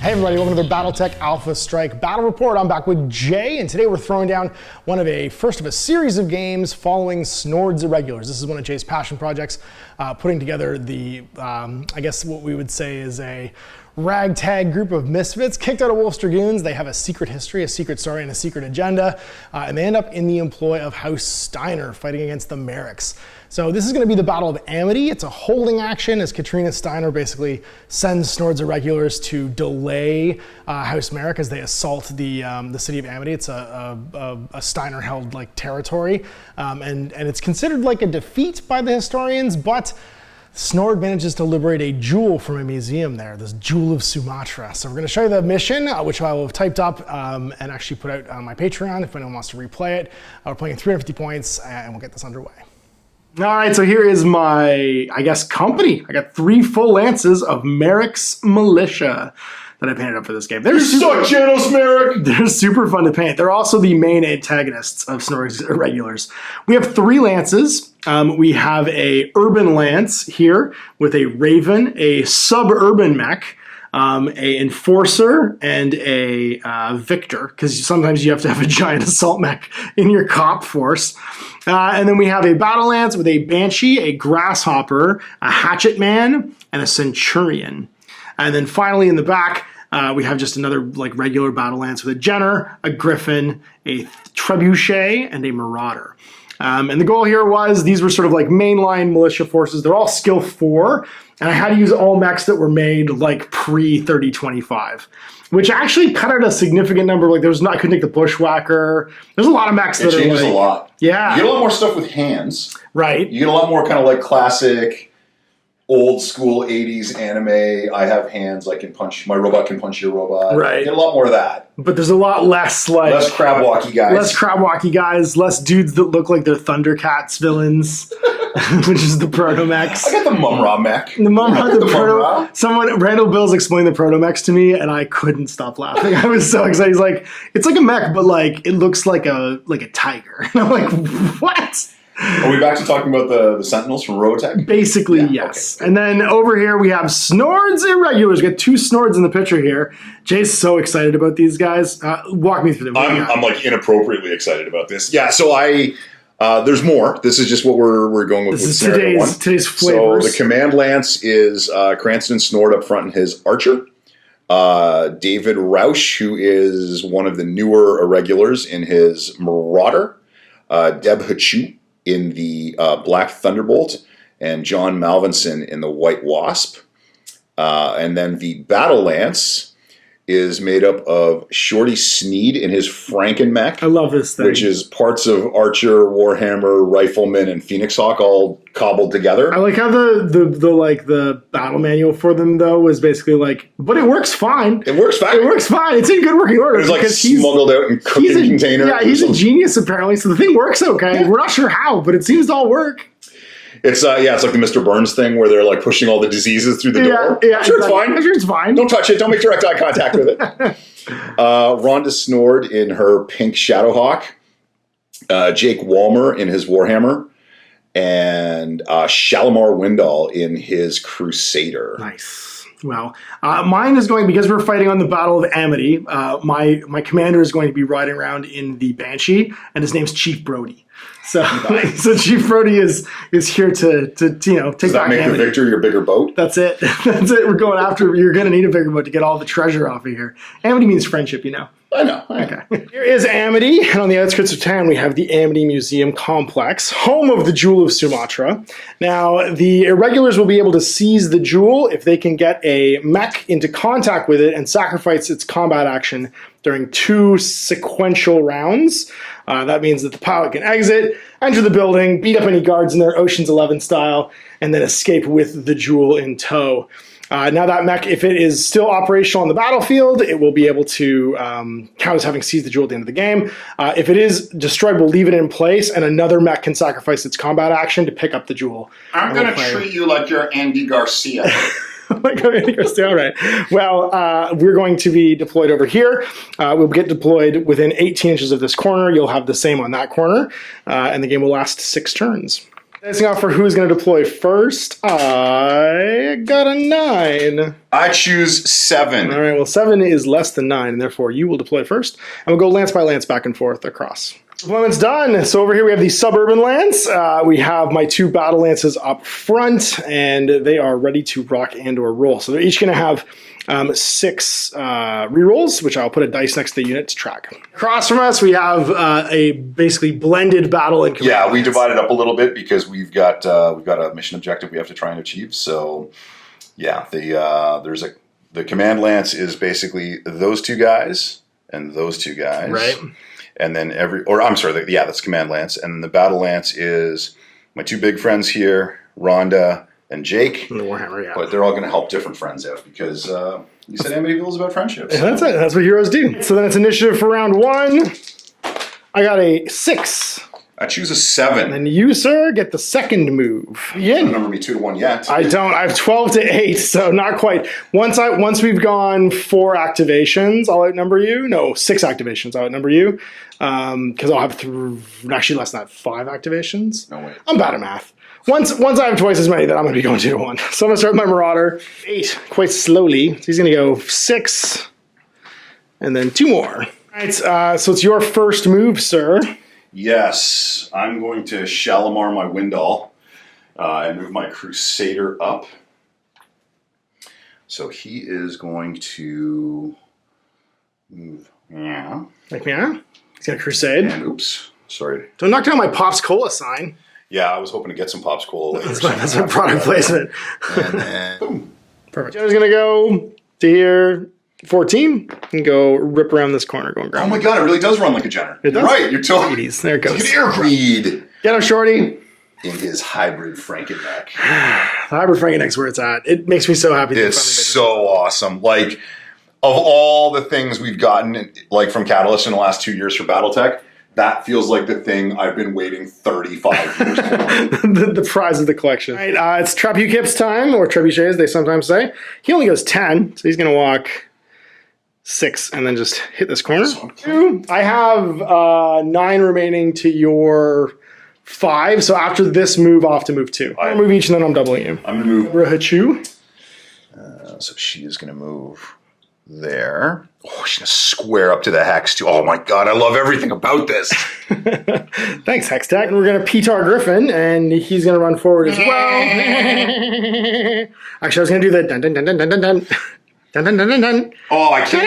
Hey everybody, welcome to the Battletech Alpha Strike Battle Report. I'm back with Jay, and today we're throwing down first of a series of games following Snord's Irregulars. This is one of Jay's passion projects, putting together the, I guess what we would say is a ragtag group of misfits kicked out of Wolf's Dragoons. They have a secret history, a secret story, and a secret agenda, and they end up in the employ of House Steiner fighting against the Mariks. So this is going to be the Battle of Amity. It's a holding action as Katrina Steiner basically sends Snord's Irregulars to delay House Marik as they assault the city of Amity. It's a Steiner-held like territory, and it's considered like a defeat by the historians, but Snord manages to liberate a jewel from a museum there, this Jewel of Sumatra. So we're going to show you the mission, which I will have typed up and actually put out on my Patreon if anyone wants to replay it. We're playing at 350 points, and we'll get this underway. All right, so here is my, I guess, company. I got 3 full lances of Marik's Militia that I painted up for this game. You suck, Janos Marik! They're super fun to paint. They're also the main antagonists of Snord's Irregulars. We have 3 lances. We have a urban lance here with a raven, a suburban mech, a enforcer, and a victor, because sometimes you have to have a giant assault mech in your cop force. And then we have a battle lance with a banshee, a grasshopper, a hatchet man, and a centurion. And then finally in the back, we have just another like regular battle lance with a jenner, a griffin, a trebuchet, and a marauder. And the goal here was, these were sort of like mainline militia forces. They're all skill 4, and I had to use all mechs that were made like pre-3025, which actually cut out a significant number. Like I couldn't take the bushwhacker. There's a lot of mechs that are like... It changes a lot. Yeah. You get a lot more stuff with hands. Right. You get a lot more kind of like classic, old school 80s anime. I have hands, I can punch, my robot can punch your robot. Right. You get a lot more of that. But there's a lot less like... Less crab-walky guys. Less dudes that look like they're Thundercats villains, which is the Proto-Mechs. I got the Mum-Ra mech. The Mum-Ra, the Proto... Randall Bills explained the Proto-Mechs to me, and I couldn't stop laughing. I was so excited. He's like, it's like a mech, but like, it looks like a tiger. And I'm like, what? Are we back to talking about the Sentinels from Robotech? Basically, yeah, yes. Okay. And then over here we have Snord's Irregulars. We got 2 Snords in the picture here. Jay's so excited about these guys. Walk me through them. I'm like inappropriately excited about this. Yeah, so there's more. This is just what we're going with. This is today's flavors. So the Command Lance is Cranston Snord up front and his Archer. David Rausch, who is one of the newer Irregulars, in his Marauder. Deb Hachu in the Black Thunderbolt, and John Malvinson in the White Wasp. And then the Battle Lance is made up of Shorty Sneed in his Frankenmech. I love this thing. Which is parts of Archer, Warhammer, Rifleman, and Phoenix Hawk all cobbled together. I like how the battle manual for them though was basically like, but it works fine. It works fine. It works fine. It's in good working order. It's like smuggled out in cooking containers. Yeah, he's a genius apparently, so the thing works okay. Yeah. We're not sure how, but it seems to all work. It's it's like the Mr. Burns thing where they're like pushing all the diseases through the door. Yeah, I'm sure it's fine. I'm sure it's fine. Don't touch it. Don't make direct eye contact with it. Rhonda Snord in her pink Shadowhawk. Jake Walmer in his Warhammer. And Shalimar Windall in his Crusader. Nice. Well, mine is going, because we're fighting on the Battle of Amity, my commander is going to be riding around in the Banshee, and his name's Chief Brody. So, nice. So Chief Brody is here to take back Does that make Amity. the Victor your bigger boat? That's it. That's it. We're going after. You're going to need a bigger boat to get all the treasure off of here. Amity means friendship, you know. I know. Okay. Here is Amity, and on the outskirts of town we have the Amity Museum Complex, home of the Jewel of Sumatra. Now, the Irregulars will be able to seize the jewel if they can get a mech into contact with it and sacrifice its combat action during 2 sequential rounds. That means that the pilot can exit, enter the building, beat up any guards in their Ocean's 11 style, and then escape with the jewel in tow. Now that mech, if it is still operational on the battlefield, it will be able to count as having seized the jewel at the end of the game. If it is destroyed, we'll leave it in place, and another mech can sacrifice its combat action to pick up the jewel. I'm going to treat you like you're Andy Garcia. All right. Well, we're going to be deployed over here. We'll get deployed within 18 inches of this corner. You'll have the same on that corner, and the game will last 6 turns. Dicing off for who's going to deploy first. I got a 9. I choose 7. All right, well, 7 is less than 9, and therefore you will deploy first. And we'll go lance by lance back and forth across. Deployment's done. So over here we have the suburban lance. We have my 2 battle lances up front, and they are ready to rock and or roll. So they're each going to have 6 rerolls, which I'll put a dice next to the unit to track. Across from us, we have a basically blended battle and command. Yeah, we divided up a little bit because we've got a mission objective we have to try and achieve. So yeah, the command lance is basically those 2 guys and those 2 guys, right? And then that's command lance, and the battle lance is my 2 big friends here, Rhonda and Jake. And the Warhammer, yeah. But they're all going to help different friends out because you said Amityville is about friendships. Yeah, that's it. That's what heroes do. So then it's initiative for round 1. I got a 6. I choose a 7. And you, sir, get the second move. Don't number me 2 to 1 yet. I don't. I have 12 to 8, so not quite. Once we've gone 4 activations, I'll outnumber you. No, 6 activations, I'll outnumber you. Because I'll have actually less than that, 5 activations. No way. I'm bad at math. Once I have twice as many, then I'm going to be going 2 to 1. So I'm going to start with my Marauder. 8, quite slowly. So he's going to go 6, and then 2 more. All right, so it's your first move, sir. Yes, I'm going to Shalimar my Windall and move my Crusader up. So he is going to move. Yeah. Like, yeah? He's got a Crusade. And oops, sorry. Don't knock down my Pops Cola sign. Yeah, I was hoping to get some Pops Cola later. That's my product placement. And then, boom. Perfect. Jenna's going to go to here. 14 and go rip around this corner going ground. Oh my god, it really does run like a Jenner. It does. You're right, you're totally. There it goes. It's an Aircreed. Get him, Shorty. In his hybrid Frankenneck. The hybrid Frankenneck's where it's at. It makes me so happy. It's so awesome. Like, of all the things we've gotten, like from Catalyst in the last 2 years for Battletech, that feels like the thing I've been waiting 35 years for. the prize of the collection. All right, it's Trabucip's time, or Trebuchets, they sometimes say. He only goes 10, so he's going to walk 6 and then just hit this corner. I have 9 remaining to your 5. So after this move, off to move 2. I'll move each and then I'm doubling you. I'm going to move. Rahachu. So she is going to move there. Oh, she's going to square up to the hex too. Oh my god, I love everything about this. Thanks, Hex Tech. And we're going to Petar Griffin, and he's going to run forward as well. Actually, I was going to do the dun dun dun dun dun dun dun. Dun, dun, dun, dun, dun. Oh, I can't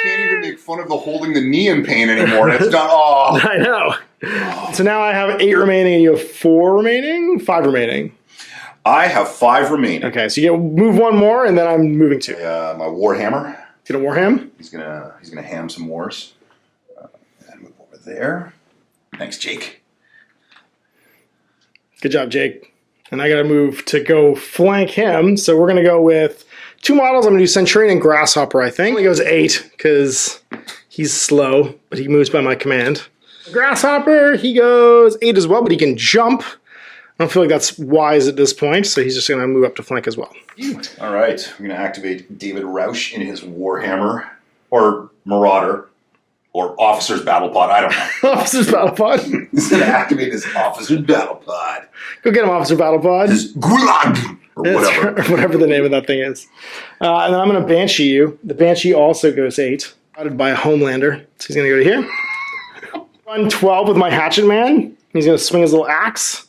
even make fun of the holding the knee in pain anymore. It's done. Oh, I know. Oh. So now I have 8 remaining, and you have 4 remaining? 5 remaining. I have 5 remaining. Okay, so you get move 1 more, and then I'm moving 2. My Warhammer. Get a Warham? He's gonna ham some wars. And move over there. Thanks, Jake. Good job, Jake. And I got to move to go flank him. So we're going to go with 2 models. I'm going to do Centurion and Grasshopper, I think. He goes 8 because he's slow, but he moves by my command. Grasshopper, he goes 8 as well, but he can jump. I don't feel like that's wise at this point, so he's just going to move up to flank as well. All right. I'm going to activate David Roush in his Warhammer, or Marauder, or Officer's Battle Pod. I don't know. Officer's Battle Pod? He's going to activate his Officer's Battle Pod. Go get him, Officer Battle Pod. His Gulag! Or whatever. Or whatever the name of that thing is. And then I'm going to Banshee you. The Banshee also goes 8. Routed by a Homelander. So he's going to go to here. Run 12 with my Hatchet Man. He's going to swing his little axe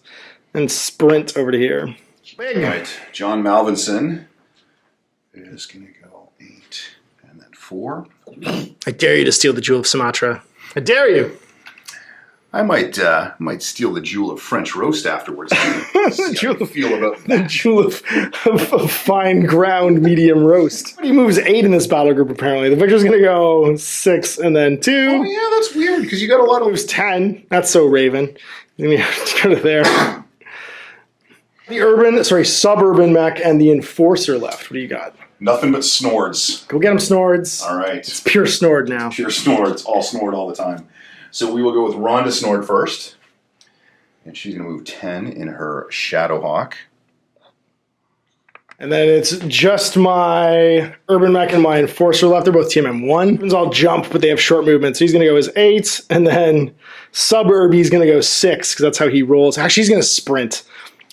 and sprint over to here. Big. All right. John Malvinson is going to go 8 and then 4. I dare you to steal the Jewel of Sumatra. I dare you. I might steal the Jewel of French roast afterwards. The Jewel of fine ground medium roast. He moves 8 in this battle group, apparently. The Victor's going to go 6 and then 2. Oh, yeah, that's weird, because you got a lot of... Moves 10. That's so Raven. Let me go to there. The suburban mech and the Enforcer left. What do you got? Nothing but Snords. Go get him, Snords. All right. It's pure Snord now. Pure Snords. All Snord all the time. So we will go with Rhonda Snord first. And she's going to move 10 in her Shadowhawk. And then it's just my Urban Mech and my Enforcer left. They're both TMM1. Urban's all jump, but they have short movement. So he's going to go as 8. And then Suburb, he's going to go 6 because that's how he rolls. Actually, he's going to sprint.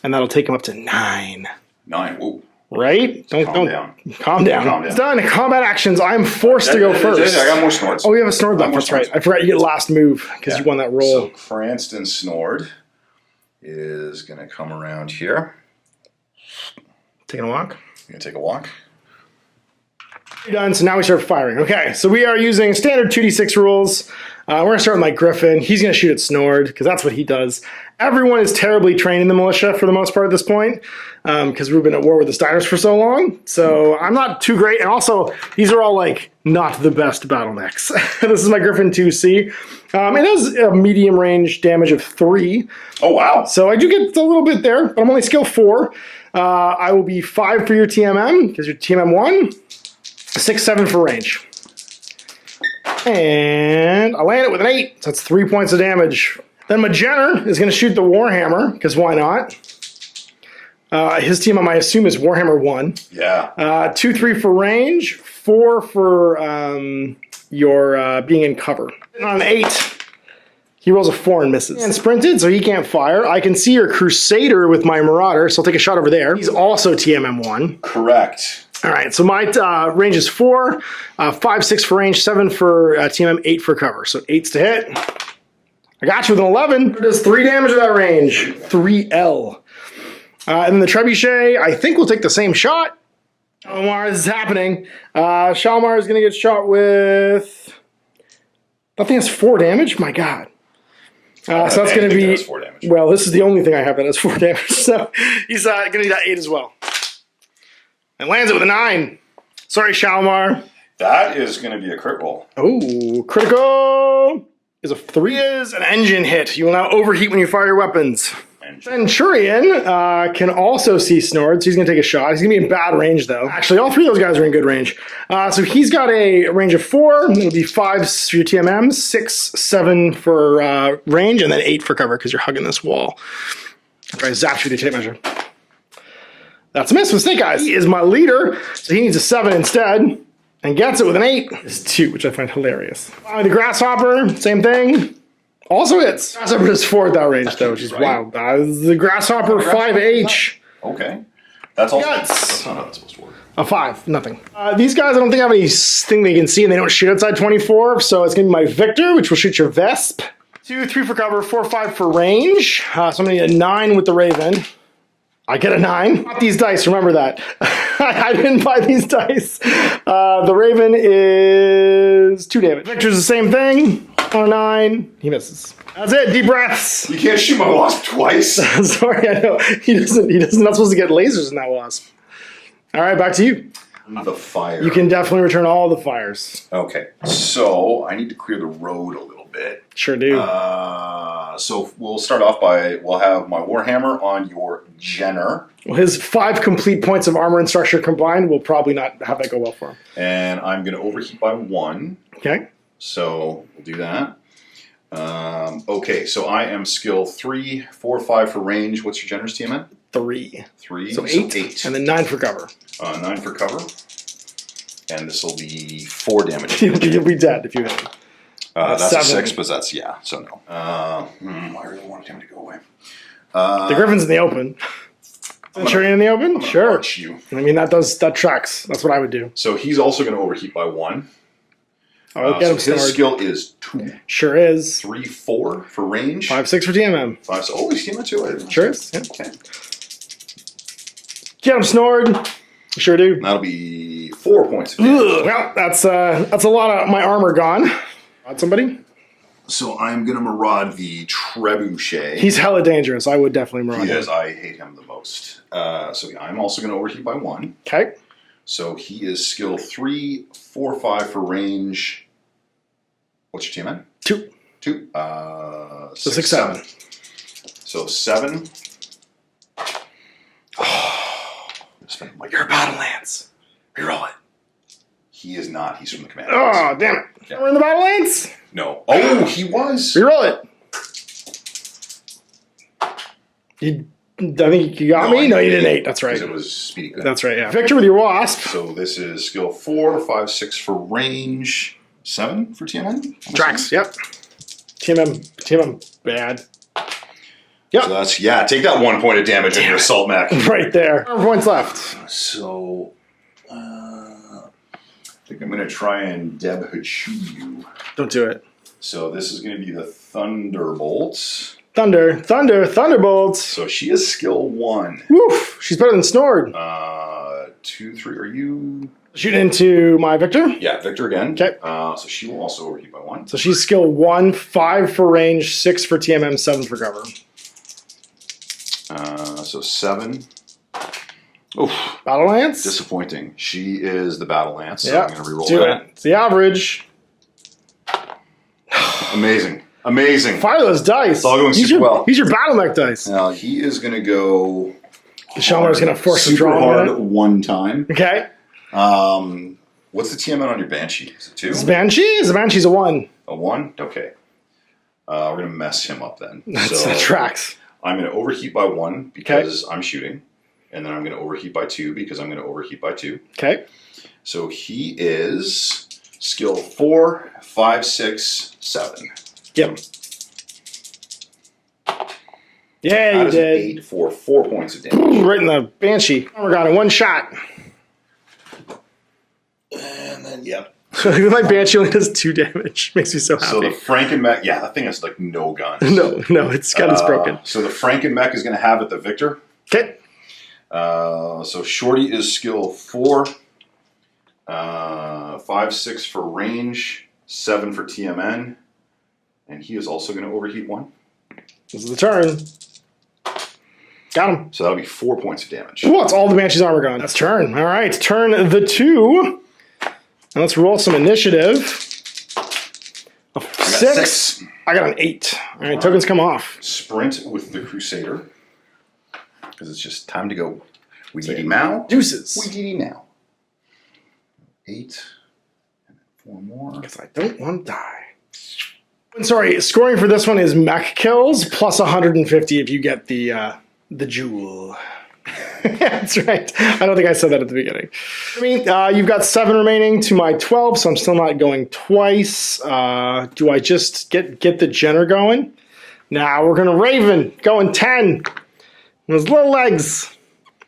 And that'll take him up to 9. 9. Whoa. Right? Calm down. Calm down. It's done. Combat actions. I'm forced to go first. I got more Snords. Oh, we have a Snord left. That's right. I forgot you get last move because you won that roll. So Cranston Snord is going to come around here. Taking a walk. Going to take a walk. Done. So now we start firing. Okay, so we are using standard 2d6 rules. We're going to start with my Griffin. He's going to shoot at Snord because that's what he does. Everyone is terribly trained in the militia for the most part at this point because we've been at war with the Steiners for so long. So I'm not too great. And also, these are all like not the best battle mechs. This is my Griffin 2C. It has a medium range damage of 3. Oh, wow. So I do get a little bit there, but I'm only skill 4. I will be 5 for your TMM because you're TMM 1. 6, 7 for range. And I land it with an 8. So that's 3 points of damage. Then my Jenner is going to shoot the Warhammer, because why not? His TMM, I assume, is Warhammer 1. Yeah. 2, 3 for range. 4 for your being in cover. And on an 8, he rolls a 4 and misses. And sprinted, so he can't fire. I can see your Crusader with my Marauder, so I'll take a shot over there. He's also TMM 1. Correct. All right, so my range is 4, 5, 6 for range, 7 for TMM, 8 for cover. So 8's to hit. I got you with an 11. It does 3 damage at that range. 3L. And then the Trebuchet, I think we'll take the same shot. Shalimar, this is happening. Shalimar is going to get shot with... That thing has 4 damage? My God. So that's going to be... 4 damage. Well, this is the only thing I have that has 4 damage. So he's going to do that 8 as well. And lands it with a 9. Sorry, Shalimar. That is going to be a crit roll. Oh, critical is a 3. Is an engine hit. You will now overheat when you fire your weapons. Centurion can also see Snord, so he's going to take a shot. He's going to be in bad range, though. Actually, all 3 of those guys are in good range. So he's got a range of 4. It'll be 5 for your TMM, 6, 7 for range, and then 8 for cover because you're hugging this wall. After I zap you with your tape measure. That's a miss with Snake Eyes. He is my leader, so he needs a 7 instead, and gets it with an 8. It's 2, which I find hilarious. The Grasshopper, same thing. Also hits. Grasshopper is 4 at that range, though, which is wild. The Grasshopper 5H. Okay. That's all. That's not how that's supposed to work. A 5, nothing. These guys, I don't think have anything they can see, and they don't shoot outside 24, so it's going to be my Victor, which will shoot your Vesp. 2, 3 for cover, 4, 5 for range. So I'm going to need a 9 with the Raven. I get a 9. Not these dice, remember that. I didn't buy these dice. The Raven is 2 damage. Victor's the same thing. On a 9, he misses. That's it, deep breaths. You can't shoot my wasp twice. Sorry, I know. He doesn't, not supposed to get lasers in that wasp. All right, back to you. The fire. You can definitely return all the fires. Okay, so I need to clear the road a little bit. Sure do. So we'll start off by, we'll have my Warhammer on your Jenner. Well, his 5 complete points of armor and structure combined will probably not have that go well for him. And I'm going to overheat by 1. Okay. So we'll do that. Okay, so I am skill 3, 4, 5 for range. What's your Jenner's TMN? 3. 3. So 8. And then 9 for cover. 9 for cover. And this will be 4 damage. You'll be dead if you hit him. That's 7. a 6, but that's, yeah, so no. I really wanted him to go away. The Griffin's in the open. Centurion in the open? Sure. Arch you. I mean, that tracks. That's what I would do. So he's also going to overheat by 1. I'll get him so his started. skill is 2. Sure is. 3, 4 for range. 5, 6 for TMM. 5, so, oh, he's TMM too. Sure is. Yeah. Okay. Get him, Snord. Sure do. That'll be 4 points of damage. Well, that's a lot of my armor gone. Got somebody? So I'm going to maraud the Trebuchet. He's hella dangerous. I would definitely maraud He him. is. I hate him the most. So yeah, I'm also going to overheat by 1. Okay. So he is skill 3, 4, 5 for range. What's your TMN? 2. 2. So 6, 7. So 7. You're a battle lance. Reroll it. He is not. He's from the command. Oh, damn it. Yeah. We're in the battle lance? No. Oh, he was. Reroll it. I think you got me. No, you didn't 8. That's right. It was speedy. That's right. Yeah. Victor with your wasp. So this is skill 4, 5, 6 for range, 7 for TMN. Tracks. Yep. TMM bad. Yep. So that's take that 1 point of damage in your assault mech. Right there. 4 points left. So I think I'm going to try and Deb Hachu you. Don't do it. So this is going to be the Thunderbolts. Thunderbolts. So she is skill 1. Woof. She's better than Snord. 2, 3. Are you Shoot into my Victor. Yeah, Victor again. Okay. So she will also overheat by 1. So she's skill 1, 5 for range, 6 for TMM, 7 for cover. So 7. Oof. Battle Lance. Disappointing. She is the Battle Lance. So Yeah. I'm going to reroll Do that. it. It's the average. Amazing. Fire those dice. It's all going super well. He's your battle mech dice. Now he is going to go. The Shelmar's going to force a super draw. hard 1 time. Okay. What's the TMN on your Banshee? Is it 2? It's Banshee? The Banshee's a 1. A 1? Okay. We're going to mess him up then. That tracks. I'm going to overheat by 1 because I'm shooting. And then I'm going to overheat by 2 because I'm going to overheat by 2. Okay. So he is skill 4, 5, 6, 7. Get him. Yeah, That you is did. an 8 for 4 points of damage. Right in the Banshee. Oh my god, in 1 shot. And then, yep. My Banshee only does 2 damage. Makes me so happy. So the Frankenmech, that thing has like no guns. No, its gun is broken. So the Frankenmech is going to have it the Victor. Okay. So Shorty is skill 4, 5, 6 for range, 7 for TMN, and he is also going to overheat 1. This is the turn. Got him. So that'll be 4 points of damage. Ooh, that's all the Banshee's armor gone. That's turn. All right, turn the 2. Now let's roll some initiative. A 6. I got an 8. All right, tokens come off. Sprint with the Crusader. Because it's just time to go. We diddy now. Deuces. We diddy now. 8. And 4 more. Because I don't want to die. Sorry, scoring for this one is mech kills plus 150 if you get the jewel. That's right. I don't think I said that at the beginning. I mean, you've got 7 remaining to my 12, so I'm still not going twice. Do I just get the Jenner going? Now we're going to Raven, going 10. Those little legs.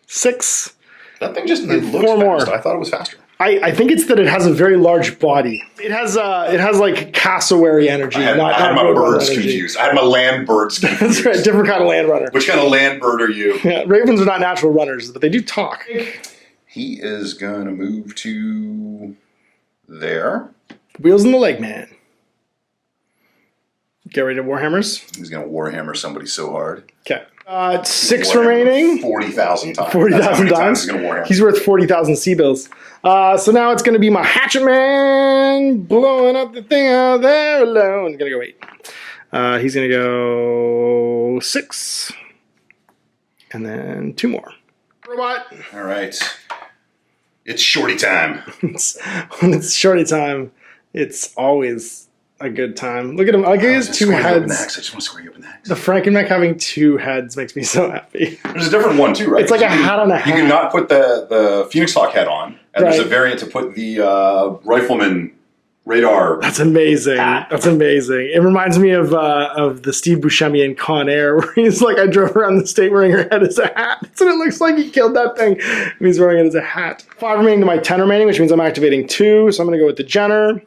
6. That thing just And looks 4 more. fast. I thought it was faster. I think it's that it has a very large body. It has like cassowary energy. I had my birds confused. I had my land birds confused. That's right, different kind of land runner. Which kind of land bird are you? Yeah, ravens are not natural runners, but they do talk. He is going to move to there. Wheels in the leg, man. Get ready to Warhammers. He's going to Warhammer somebody so hard. Okay. 6 remaining. 40,000 times. 40,000 times. He's going to Warhammer. He's worth 40,000 C-bills. So now it's going to be my Hatchet Man blowing up the thing out there alone. Going to go 8. He's going to go 6. And then 2 more. Robot. All right. It's shorty time. When it's shorty time, it's always a good time. Look at him. Like, he has 2 heads. I just want to square you up in the axe. The Frankenmech having 2 heads makes me so happy. There's a different one too, right? It's like a hat on a hat. You can not put the Phoenix Hawk head on, and there's a Right. variant to put the Rifleman radar. That's amazing. That's amazing. It reminds me of the Steve Buscemi in Con Air, where he's like, I drove around the state wearing her head as a hat. That's what it looks like. He killed that thing, and he's wearing it as a hat. 5 remaining to my 10 remaining, which means I'm activating 2. So I'm going to go with the Jenner.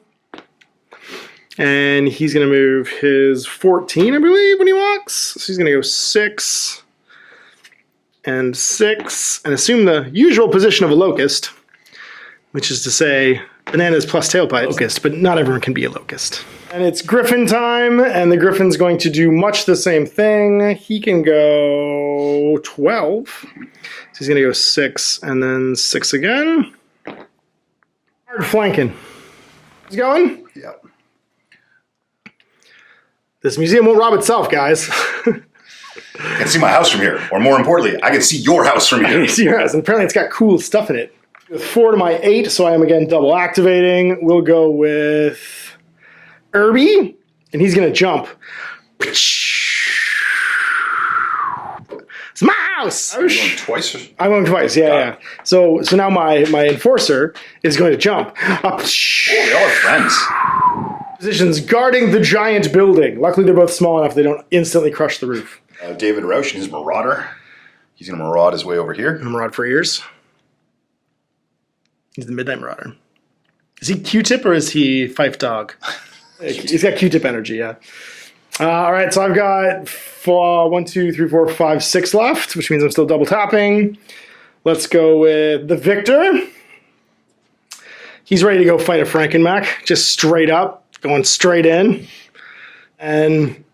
And he's going to move his 14, I believe, when he walks. So he's going to go 6 and 6 and assume the usual position of a locust, which is to say bananas plus tailpipe. Locust, but not everyone can be a locust. And it's Griffin time, and the Griffin's going to do much the same thing. He can go 12. So he's going to go 6 and then 6 again. Hard flanking. He's going. Yep. This museum won't rob itself, guys. I can see my house from here, or more importantly, I can see your house from here. Yes, and apparently it's got cool stuff in it. With 4 to my 8, so I am again double activating. We'll go with Irby, and he's going to jump. It's my Rouse. You're going twice? I'm going twice, yeah. So now my enforcer is going to jump up. They all are friends. Positions guarding the giant building. Luckily, they're both small enough they don't instantly crush the roof. David Roush and his Marauder. He's going to maraud his way over here. Maraud for ears. He's the Midnight Marauder. Is he Q-tip or is he Fife Dog? He's got Q-tip energy, yeah. All right, so I've got 1, 2, 3, 4, 5, 6 left, which means I'm still double tapping. Let's go with the Victor. He's ready to go fight a Frankenmech, just straight up, going straight in. And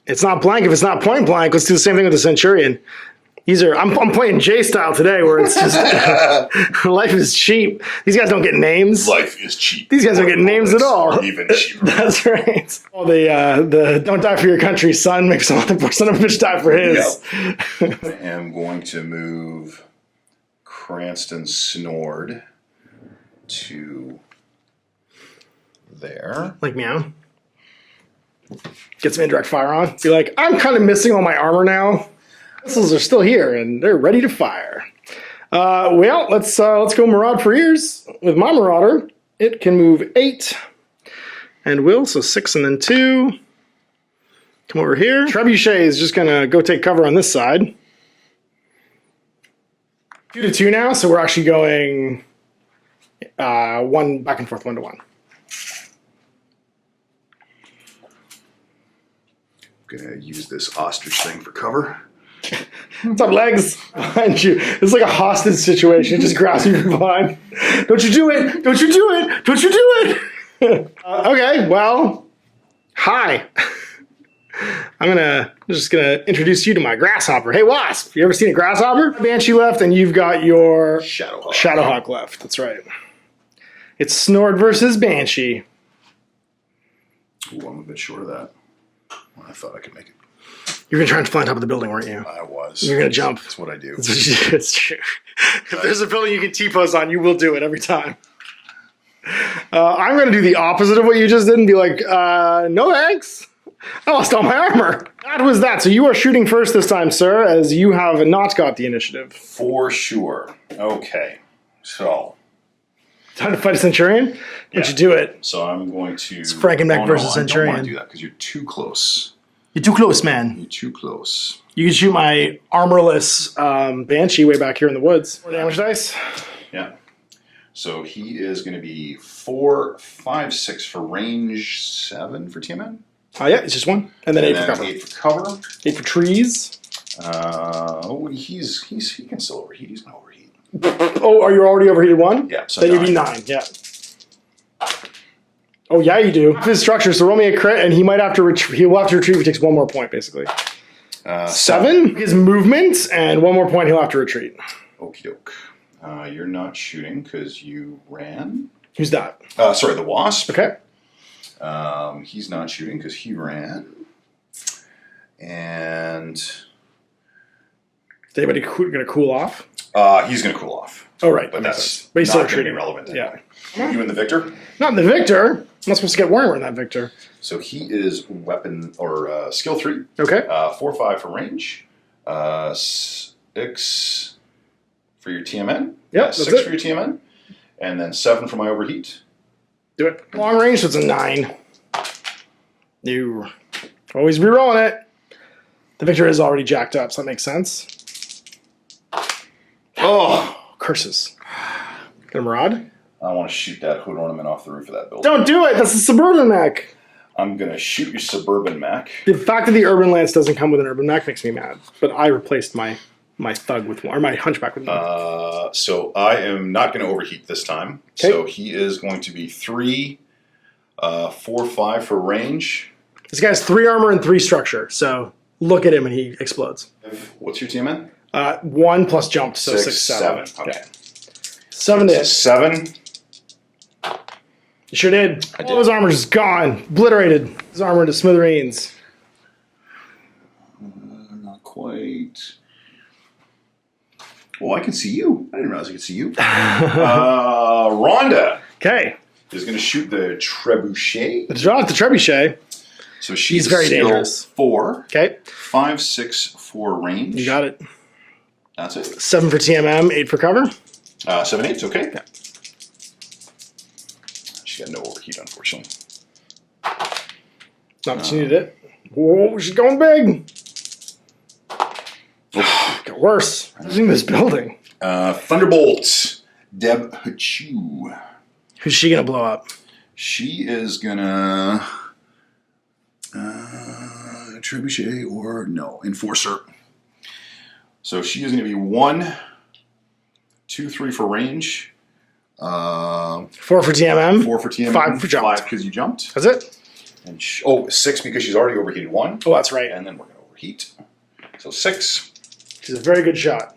it's not blank if it's not point blank. Let's do the same thing with the Centurion. I'm playing J style today, where it's just life is cheap. These guys don't get names. Life is cheap. These guys don't get names at all. Even cheaper. That's right. Oh, the don't die for your country, son. Make some other son of a bitch die for his. Yep. I am going to move Cranston Snord to there. Like meow. Get some indirect fire on. Be like, I'm kind of missing all my armor now. Missiles are still here, and they're ready to fire. Well, let's go Maraud for ears. With my Marauder, it can move 8 and will, so 6 and then 2. Come over here. Trebuchet is just going to go take cover on this side. 2 to 2 now, so we're actually going 1 back and forth, 1 to 1. I'm going to use this ostrich thing for cover. What's up, legs? Behind you. It's like a hostage situation. It just grabs you from behind. Don't you do it! Don't you do it! Don't you do it! Okay, well, hi. I'm just gonna introduce you to my grasshopper. Hey, Wasp, you ever seen a grasshopper? Banshee left, and you've got your Shadowhawk left. That's right. It's Snord versus Banshee. Ooh, I'm a bit short of that. I thought I could make it. You're going to try and fly on top of the building, weren't you? I was. You're going to jump. That's what I do. It's true. If there's a building you can T-pose on, you will do it every time. I'm going to do the opposite of what you just did and be like, no thanks. I lost all my armor. That was that. So you are shooting first this time, sir, as you have not got the initiative. For sure. Okay. So. Time to fight a Centurion? Don't you do it. So I'm going to... It's Frankenmech versus Centurion. I don't want to do that because you're too close. You're too close, man. You're too close. You can shoot my armorless Banshee way back here in the woods. 4 damage dice. Yeah. So he is going to be 4, 5, 6 for range, 7 for TMN. Oh, yeah, it's just 1. And then 8 for cover. 8 for cover. 8 for trees. He can still overheat. He's going to overheat. Oh, are you already overheated 1? Yeah. So then you'd be 9, yeah. Oh, yeah, you do. His structure, so roll me a crit, and he might have to he'll have to retrieve if he takes 1 more point, basically. 7. His movement, and 1 more point, he'll have to retreat. Okie doke. You're not shooting because you ran. Who's that? Sorry, the Wasp. Okay. He's not shooting because he ran. And... Is anybody going to cool off? He's going to cool off. Oh, right. But that's not going to be relevant anyway. Yeah. You and the Victor? Not in the Victor. I'm not supposed to get Warhammer in that Victor. So he is weapon or skill 3. Okay. 4, 5 for range. 6 for your TMN. Yeah, 6 for your TMN. And then 7 for my overheat. Do it. Long range, so it's a 9. You always be rolling it. The Victor is already jacked up, so that makes sense. Oh, curses. Get a Maraud? I want to shoot that hood ornament off the roof of that building. Don't do it! That's a Suburban Mech! I'm going to shoot your Suburban Mech. The fact that the Urban Lance doesn't come with an Urban Mech makes me mad. But I replaced my Thug with one, or my Hunchback with one. So I am not going to overheat this time. Okay. So he is going to be 3, 4, 5 for range. This guy has 3 armor and 3 structure, so look at him and he explodes. What's your TMN? 1 plus jumped, so 6, 7. Okay. 7 to hit. 7. You sure did. All his armor is gone. Obliterated. His armor into smithereens. Not quite. Well, I can see you. I didn't realize I could see you. Rhonda. Okay. Is going to shoot the Trebuchet. The Trebuchet. So she's very dangerous. 4. Okay. 5, 6 for range. You got it. That's it. 7 for TMM, 8 for cover. 7 8's okay. Yeah. She got no overheat, unfortunately. Not that she needed it. Whoa, she's going big. Got worse. Using this building. Thunderbolt. Deb Hachu. Who's she gonna blow up? She is gonna Trebuchet or no Enforcer. So she is gonna be 1, 2, 3 for range. 4 for TMM. 4 for TMM. 5 for jump. 5 because you jumped. That's it. And 6 because she's already overheated 1. Oh, that's right. And then we're gonna overheat. So 6. She's a very good shot.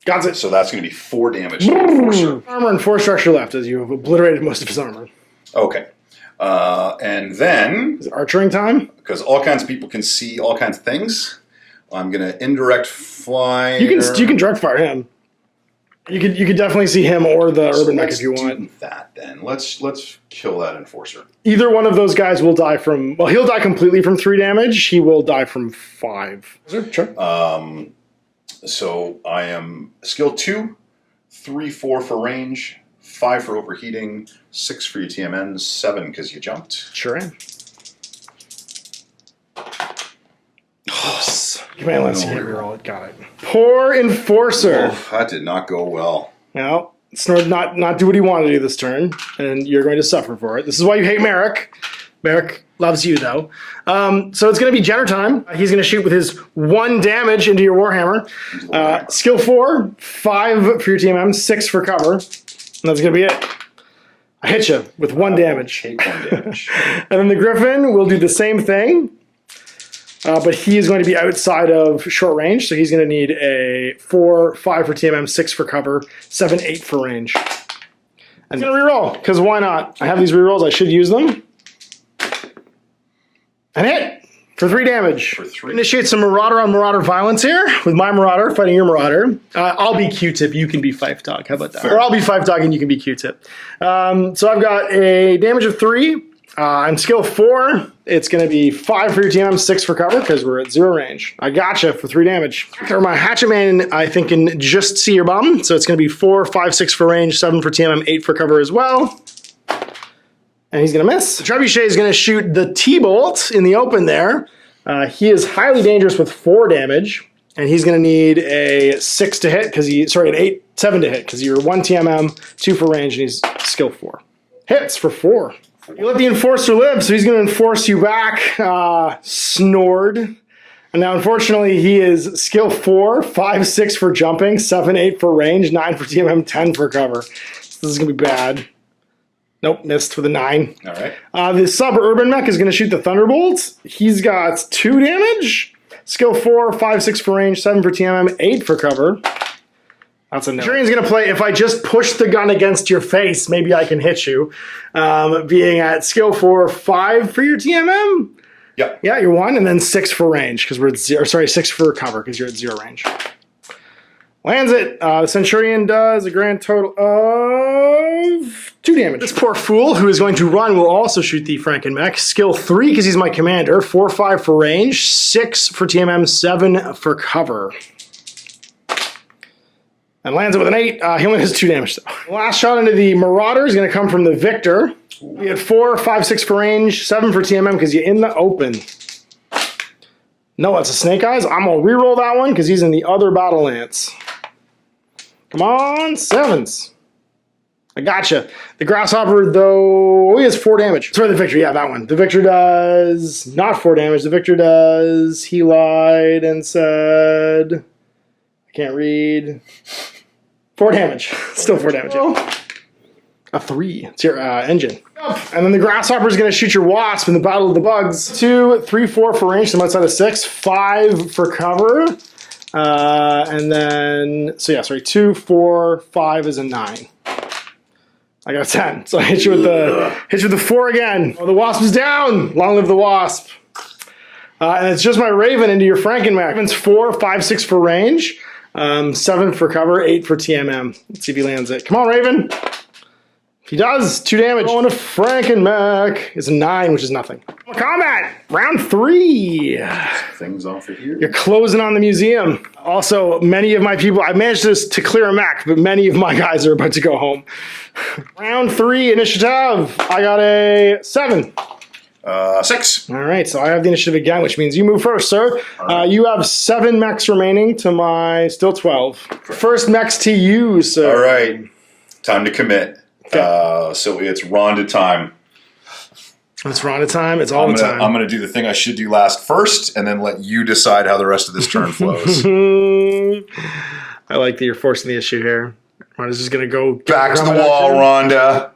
Got it. So that's gonna be 4 damage to the Enforcer. Armor and 4 structure left as you have obliterated most of his armor. Okay. And then, Is it archering time? because all kinds of people can see all kinds of things, I'm gonna indirect fire. You can direct fire him. You could definitely see him or the urban mech if you want. Do that then. Let's kill that Enforcer. Either one of those guys will die from. Well, he'll die completely from 3 damage. He will die from 5. Sure. So I am skill 2, 3, 4 for range, 5 for overheating, 6 for your TMN, 7 because you jumped. Sure am. Command lets you reroll it. Got it. Poor Enforcer. Oh, that did not go well. Now, Snord not do what he wanted to do this turn, and you're going to suffer for it. This is why you hate Marik. Marik loves you, though. So it's going to be Jenner time. He's going to shoot with his 1 damage into your Warhammer. Skill 4, 5 for your TMM, 6 for cover. And that's going to be it. I hit you with 1 damage. Take 1 damage. And then the Griffin will do the same thing. But he is going to be outside of short range, so he's going to need a 4, 5 for TMM, 6 for cover, 7, 8 for range. I'm going to reroll, because why not? I have these rerolls, I should use them. And hit for 3 damage. For 3. Initiate some Marauder on Marauder violence here with my Marauder fighting your Marauder. I'll be Q-Tip, you can be Fife Dog. How about that? Fair. Or I'll be Fife Dog and you can be Q-Tip. So I've got a damage of 3. On skill 4, it's going to be 5 for your TMM, 6 for cover, because we're at 0 range. I gotcha for 3 damage. Or my Hatchet Man, I think, can just see your bum, so it's going to be 4, 5, 6 for range, 7 for TMM, 8 for cover as well. And he's going to miss. Trebuchet is going to shoot the T-Bolt in the open there. He is highly dangerous with 4 damage, and he's going to need a 6 to hit, because an 7 to hit, because you're 1 TMM, 2 for range, and he's skill 4. Hits for 4. You let the Enforcer live, so he's going to enforce you back, Snord. And now, unfortunately, he is skill 4, 5, 6 for jumping, 7, 8 for range, 9 for TMM, 10 for cover. So this is going to be bad. Nope, missed with a 9. All right. The sub-urban mech is going to shoot the Thunderbolt. He's got 2 damage, skill 4, 5, 6 for range, 7 for TMM, 8 for cover. That's a no. Centurion's going to play, if I just push the gun against your face, maybe I can hit you. Being at skill 4, 5 for your TMM. Yep. Yeah, you're 1, and then 6 for range, because we're at 0. Sorry, 6 for cover, because you're at 0 range. Lands it. The Centurion does a grand total of 2 damage. This poor fool who is going to run will also shoot the Frankenmech. Skill 3, because he's my commander. 4, 5 for range, 6 for TMM, 7 for cover. And lands it with an 8. He only has 2 damage, though. The last shot into the Marauder is going to come from the Victor. We had 4, 5, 6 for range, 7 for TMM because you're in the open. No, it's a Snake Eyes. I'm going to reroll that one because he's in the other Battle Lance. Come on, 7s. I gotcha. The Grasshopper, though, he has 4 damage. Sorry, the Victor. Yeah, that one. The Victor does not 4 damage. The Victor does. He lied and said... I can't read. 4 damage. Still 4 damage. A 3. It's your engine. And then the Grasshopper is going to shoot your Wasp in the Battle of the Bugs. 2, 3, 4 for range. So I'm outside of 6. 5 for cover. And then, 2, 4, 5 is a 9. I got a 10. So I hit you with the 4 again. Oh, the Wasp is down. Long live the Wasp. And it's just my Raven into your Frankenmech. Raven's 4, 5, 6 for range. 7 for cover, 8 for TMM. Let's see if he lands it. Come on, Raven. He does 2 damage. Going to Frankenmech. It's a 9, which is nothing. Combat! Round 3. Things off of here. You're closing on the museum. Also, many of my people, I managed to clear a mech, but many of my guys are about to go home. Round 3 initiative. I got a 7. 6. All right, so I have the initiative again, which means you move first, sir. Right. You have 7 mechs remaining to my still 12. First mechs to you, sir. All right. Time to commit. Okay. So it's Rhonda time. It's Rhonda time. It's all the time. I'm going to do the thing I should do last first, and then let you decide how the rest of this turn flows. I like that you're forcing the issue here. Rhonda's just going to go Back to the wall, Rhonda.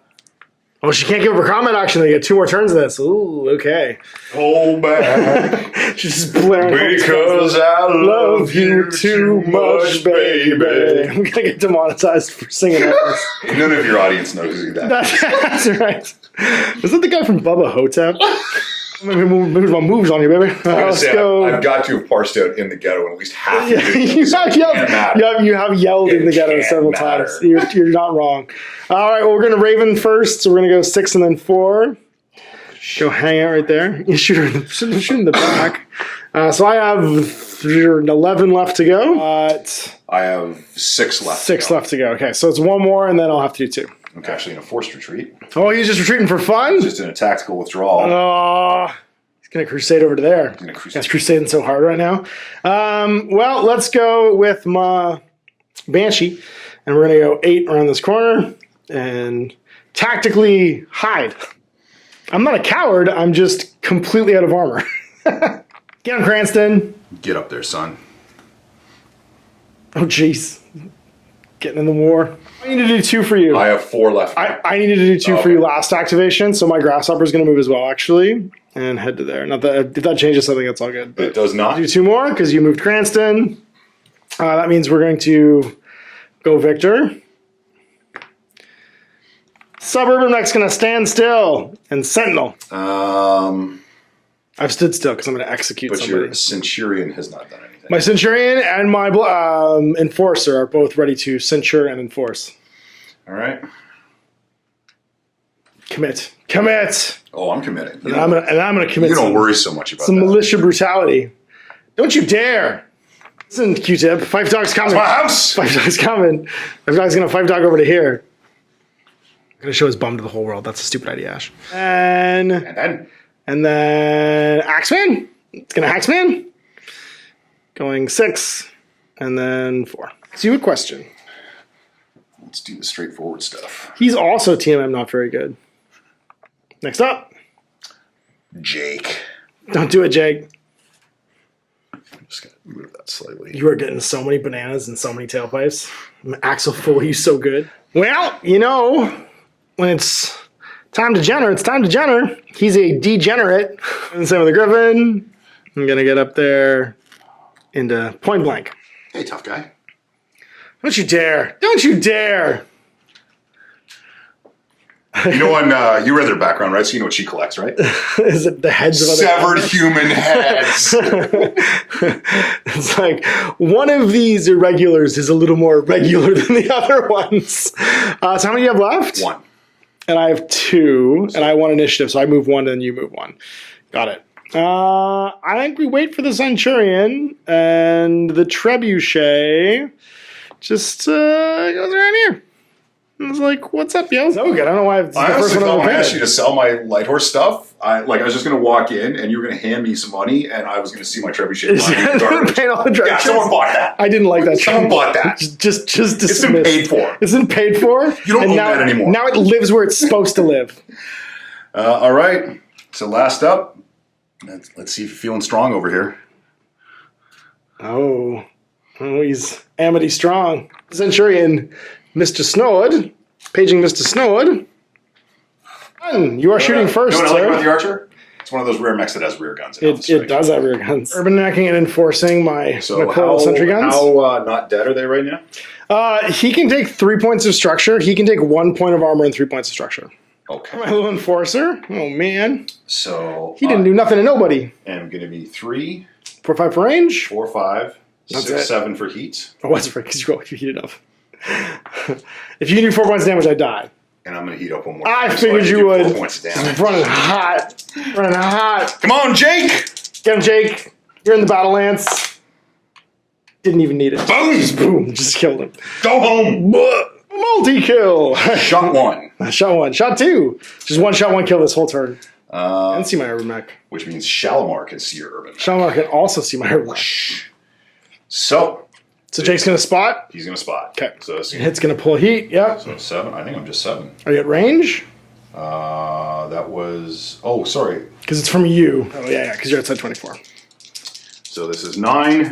Oh, she can't give her comment action. They get 2 more turns of this. Ooh, okay. Hold back. She's just blaring. Because I love you too much, baby. I'm going to get demonetized for singing that. None of your audience knows who that is. That's right. Is that the guy from Bubba Hotep? Maybe move my moves on you, baby. Let's go. I've got to have parsed out in the ghetto in at least half of it. You have yelled in the ghetto several times. You're not wrong. All right, well, we're going to Raven first, so we're going to go 6 and then 4. Go hang out right there. You shoot in the back. So I have 11 left to go. I have 6 left. 6 left to go. Okay, so it's 1 more, and then I'll have to do 2. I'm actually in a forced retreat. Oh, he's just retreating for fun? Just in a tactical withdrawal. Oh, he's going to crusade over to there. He's crusading so hard right now. Well, let's go with my Banshee, and we're going to go 8 around this corner and tactically hide. I'm not a coward. I'm just completely out of armor. Get on, Cranston. Get up there, son. Oh, jeez. Getting in the war. I need to do 2 for you. I have 4 left. I needed to do 2 for you last activation, so my Grasshopper's going to move as well, actually, and head to there. Not that if that changes something, that's all good. But it does not. Do 2 more because you moved Cranston. That means we're going to go Victor. Suburban Mech's going to stand still and Sentinel. I've stood still because I'm going to execute somebody. But your Centurion has not done anything. My Centurion and my Enforcer are both ready to Centure and Enforce. All right. Commit. Oh, I'm committing. And I'm gonna commit. You don't worry so much about some that. militia brutality. Don't you dare! Listen, Q-Tip. 5 dogs coming. It's my house. 5 dogs coming. 5 dogs gonna 5 dog over to here. I'm gonna show his bum to the whole world. That's a stupid idea, Ash. And then Axeman. It's gonna Axeman. Going 6, and then 4. So you a question. Let's do the straightforward stuff. He's also TMM not very good. Next up. Jake. Don't do it, Jake. I'm just going to move that slightly. You are getting so many bananas and so many tailpipes. Axel Full, you so good. Well, you know, when it's time to Jenner, it's time to Jenner. He's a degenerate. And same with the Griffin. I'm going to get up there into point blank. Hey, tough guy. Don't you dare. Don't you dare. You know when you read their background, right? So you know what she collects, right? Is it the heads of other severed human heads? It's like one of these irregulars is a little more regular than the other ones. So how many do you have left? 1. And I have 2, and I won initiative, so I move 1 and you move 1. Got it. I think we wait for the Centurion, and the Trebuchet just goes around here. I was like, what's up, yo? So good. I don't know why it's the first one I asked you to sell my light horse stuff. I was just going to walk in, and you were going to hand me some money, and I was going to see my trebuchet. Yeah, someone bought that. I didn't like that. Someone bought that. Just dismissed. It's been paid for. It's been paid for. You don't own that anymore. Now it lives where it's supposed to live. All right. So last up, let's see if you're feeling strong over here. Oh, he's Amity strong. Centurion. Mr. Snord, paging Mr. Snord. You are shooting first, sir. You know what I like about the Archer? It's one of those rare mechs that has rear guns. It does have rear guns. Urban necking and enforcing my coral sentry guns. How not dead are they right now? He can take 3 points of structure. He can take 1 point of armor and 3 points of structure. Okay. My little enforcer. Oh, man. So he didn't do nothing to nobody. And I'm going to be 3. 4, 5 for range. 4, 5. 6, 7 for heat. Oh, that's right, because you heated up. If you can do 4 points of damage, I die. And I'm going to heat up one more. I figured you would. 4 points of damage. Running hot. Running hot. Come on, Jake! Get him, Jake. You're in the battle lance. Didn't even need it. Boom! Just boom. Just killed him. Go home! Multi-kill. Shot 1. Shot 1. Shot 2. Just one shot, one kill this whole turn. And see my urban mech. Which means Shalimar can see your urban mech. Shalimar can also see my urban mech. So Jake's going to spot? He's going to spot. Okay. So Hit's going to pull heat. Yep. So 7. I think I'm just 7. Are you at range? That was... Oh, sorry. Because it's from you. Oh, yeah, because you're outside 24. So this is 9.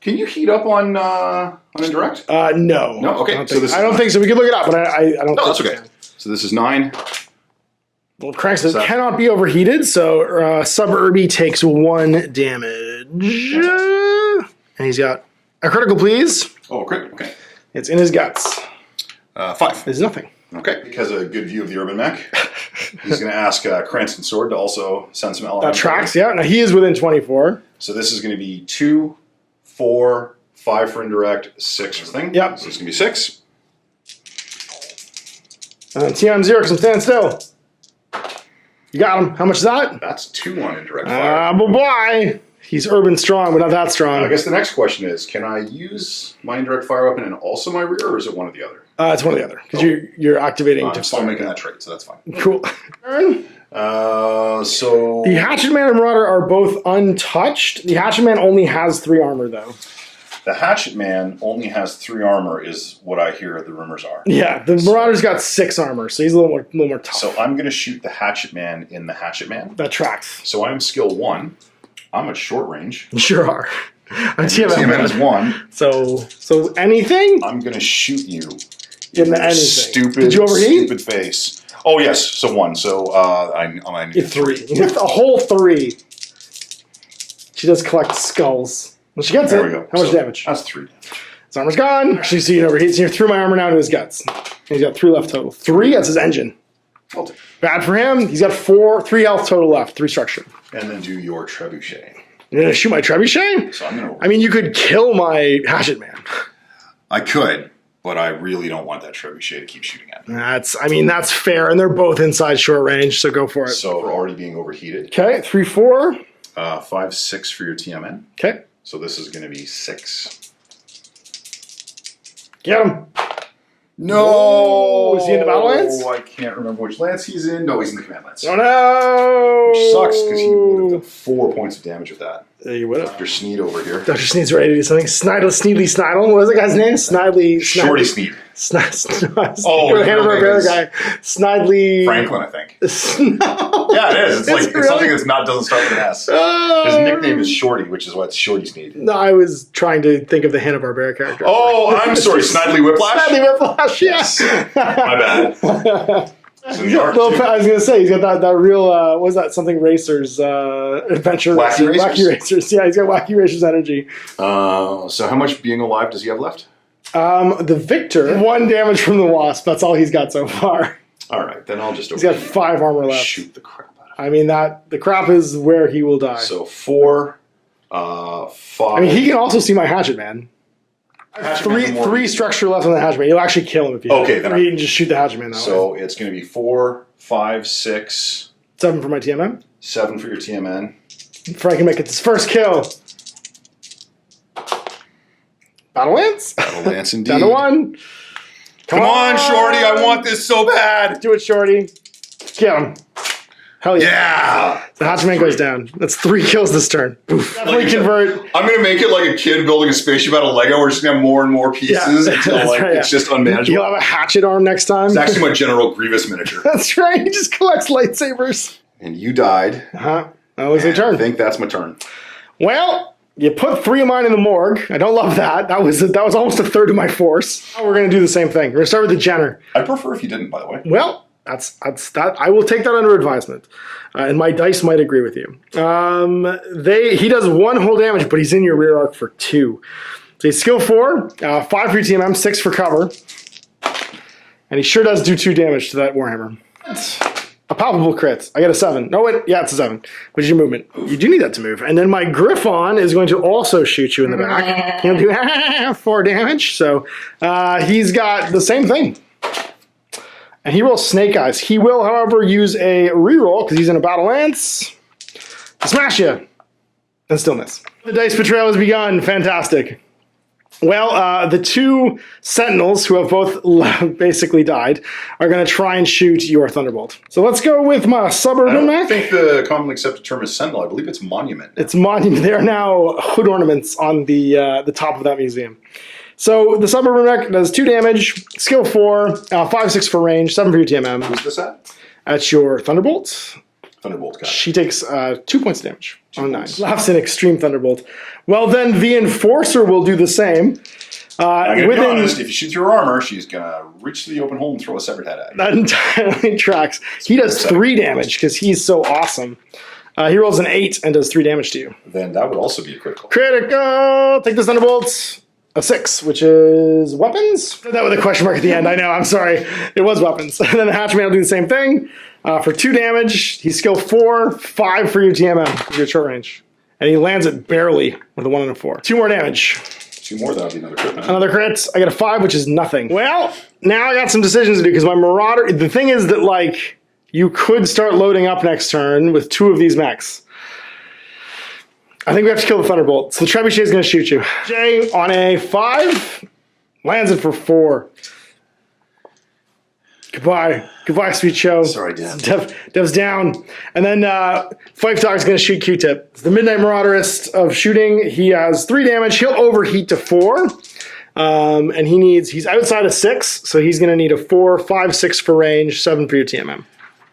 Can you heat up on indirect? No. No? Okay. I don't think so. We could look it up, but I don't No, think that's okay. So this is 9. Well, Cranks cannot be overheated, so Sub-Irby takes 1 damage. And he's got a critical, please. Oh, crit. Okay. It's in his guts. 5. It's nothing. Okay. Because a good view of the urban mech, he's going to ask Cranston Sword to also send some elements. That tracks, yeah. Now he is within 24. So this is going to be 2, 4, 5 for indirect, 6 for thing. Yep. So it's going to be 6. TM0 because I'm standing still. You got him. How much is that? That's 2 on indirect fire. Bye-bye. He's urban strong, but not that strong. I guess the next question is, can I use my indirect fire weapon and also my rear, or is it one or the other? It's one or the other, because you're activating to I'm still fire. making that trait, so that's fine. Cool. So... The Hatchet Man and Marauder are both untouched. The Hatchet Man only has 3 armor, though. The Hatchet Man only has 3 armor, is what I hear the rumors are. Yeah, the Marauder's got 6 armor, so he's a little more tough. So I'm going to shoot the Hatchet Man in the Hatchet Man. That tracks. So I'm skill 1. I'm at short range. You sure are. I'm TMN is 1. So anything? I'm going to shoot you in the anything. Stupid, Did you overheat? Stupid face. Oh, yes. So 1. So I need 3. You get a whole 3. She does collect skulls. Well, she gets there it. We go. How much damage? That's 3 damage. His armor's gone. Actually, see it overheats. You threw my armor now to his guts. He's got 3 left total. 3? That's his engine. Bad for him. He's got 3 health total left. 3 structure. And then do your trebuchet. You're going to shoot my trebuchet? So I'm going to... I mean, you could kill my Hatchet Man. I could, but I really don't want that trebuchet to keep shooting at me. That's fair. And they're both inside short range, so go for it. So we're already being overheated. Okay, 3, 4. 5, 6 for your TMN. Okay. So this is going to be 6. Get him. No! Is he in the battle lance? Oh, I can't remember which lance he's in. No, he's in the command lance. Oh, no! Which sucks, because he would have done 4 points of damage with that. Yeah, you would have. Dr. Sneed over here. Dr. Sneed's ready to do something. Sneedly Snidle. What was the guy's name? Shorty Sneed. Oh, the Hanna-Barbera guy. Snidely... Franklin, I think. No. Yeah, it is. It's really? something that's doesn't start with an S. His nickname is Shorty, which is why it's Shorty Sneed. No, I was trying to think of the Hanna-Barbera character. Oh, I'm sorry. Snidely Whiplash? Snidely Whiplash, yes. My bad. I was going to say, he's got that real, what was that, something Racers, adventure. Wacky Racers. Yeah, he's got Wacky Racers energy. So how much being alive does he have left? The Victor, 1 damage from the Wasp. That's all he's got so far. All right, then I'll just... He's got 5 armor left. Shoot the crap out of him. I mean, the crap is where he will die. So 4, 5... I mean, he can also see my Hatchet Man. Three structure left on the Hatchet Man. You'll actually kill him if you then you can just shoot the Hatchet Man that way. So it's going to be 4, 5, 6... 7 for my TMM. 7 for your TMN. Frank can make it his first kill. Battle Lance? Battle Lance indeed. Down to 1. Come on, Shorty. I want this so bad. Do it, Shorty. Get him. Hell yeah. Yeah. The Hatchet Man goes down. That's 3 kills this turn. Oof. Definitely convert. I'm going to make it like a kid building a spaceship out of Lego. We're just going to have more and more pieces until it's just unmanageable. You'll have a hatchet arm next time. It's actually my General Grievous miniature. That's right. He just collects lightsabers. And you died. That was your turn. I think that's my turn. Well... You put 3 of mine in the morgue. I don't love that. That was almost a third of my force. Now we're going to do the same thing. We're going to start with the Jenner. I'd prefer if you didn't, by the way. Well, that's that. I will take that under advisement. And my dice might agree with you. He does 1 whole damage, but he's in your rear arc for 2. So he's skill 4, 5 for your TMM, 6 for cover. And he sure does do 2 damage to that Warhammer. A palpable crit. I get a 7. No, wait. Yeah, it's a 7. Which is your movement. You do need that to move. And then my Griffon is going to also shoot you in the back. He'll do 4 damage. So he's got the same thing. And he rolls Snake Eyes. He will, however, use a reroll because he's in a Battle Lance to smash you and still miss. The dice betrayal has begun. Fantastic. Well, the two Sentinels, who have both basically died, are going to try and shoot your Thunderbolt. So let's go with my Suburban mech. I think the commonly accepted term is Sentinel. I believe it's Monument. It's Monument. They are now hood ornaments on the top of that museum. So the Suburban mech does 2 damage, skill 4, 5/6 for range, 7 for your TMM. Who's this at? That's your Thunderbolt. Thunderbolt guy. She takes 2 points of damage on 9. Laughs in Extreme Thunderbolt. Well, then the Enforcer will do the same. I'm going to be honest, if you shoot through her armor, she's going to reach to the open hole and throw a severed head at you. That entirely tracks. He does 3 damage because he's so awesome. He rolls an 8 and does 3 damage to you. Then that would also be a critical. Critical! Take this Thunderbolt. A 6, which is weapons. Did that with a question mark at the end. I know, I'm sorry. It was weapons. And then the Hatchman will do the same thing. For 2 damage, he's skill 4, 5 for your TMM, your short range. And he lands it barely with a 1 and a 4. 2 more damage. 2 more, that would be another crit. Another crit. I got a 5, which is nothing. Well, now I got some decisions to do because my Marauder, the thing is that, like, you could start loading up next turn with 2 of these mechs. I think we have to kill the Thunderbolt. So the Trebuchet is going to shoot you. Jay on a 5 lands it for 4. Goodbye. Goodbye, sweet show. Sorry, Dev. Dev's down. And then Fife Dog is going to shoot Q-Tip. It's the Midnight Marauderist of shooting. He has 3 damage. He'll overheat to 4. And he's outside of 6, so he's going to need a 4, 5, 6 for range, 7 for your TMM.